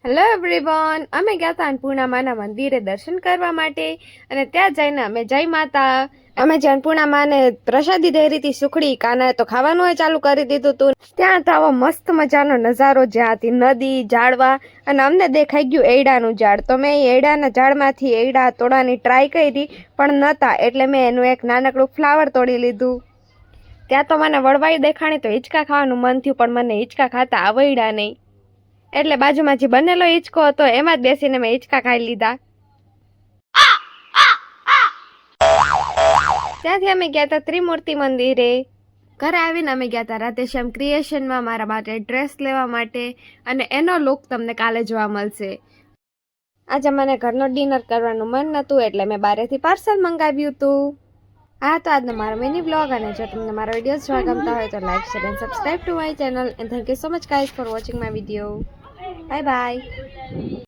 Hello everyone, અમે ગયા હતા અન્નપૂર્ણા મંદિરે દર્શન કરવા માટે અને ત્યાં જઈને અમે જય માતા અમે જે અન્નપૂર્ણા માને પ્રસાદી દઈ હતી સુખડી કાના તો ખાવાનું ચાલુ કરી દીધું હતું. ત્યાં તો આવો મસ્ત મજાનો નજારો જ્યાંથી નદી ઝાડવા અને અમને દેખાઈ ગયું એડાનું ઝાડ. તો મેં એડાના ઝાડમાંથી એડા તોડવાની ટ્રાય કરી પણ નહોતા, એટલે મેં એનું એક નાનકડું ફ્લાવર તોડી લીધું. ત્યાં તો મને વળવાઈ દેખાણી તો હિંચકા ખાવાનું મન થયું, પણ મને હિંચકા ખાતા આવડ્યા નહીં, એટલે બાજુમાં જે બનેલો હિંચકો હતો એમાં જ બેસીને મેં હિંચકા ખાઈ લીધા. ત્યાંથી અમે ગયા હતા ત્રિમૂર્તિ મંદિરે. ઘરે આવીને અમે ગયા હતા રાધેશ્યામ ક્રિએશનમાં મારા માટે ડ્રેસ લેવા માટે, અને એનો લુક તમને કાલે જોવા મળશે. આજે મને ઘરનો ડિનર કરવાનું મન નહોતું, એટલે મેં બહારેથી પાર્સલ મંગાવ્યું હતું. હા, તો આજનો મારો મિની વ્લોગ, અને જો તમને મારા વિડીયોઝ જોવા ગમતા હોય તો like share and subscribe to my channel, and thank you so much guys for watching my video. Bye bye.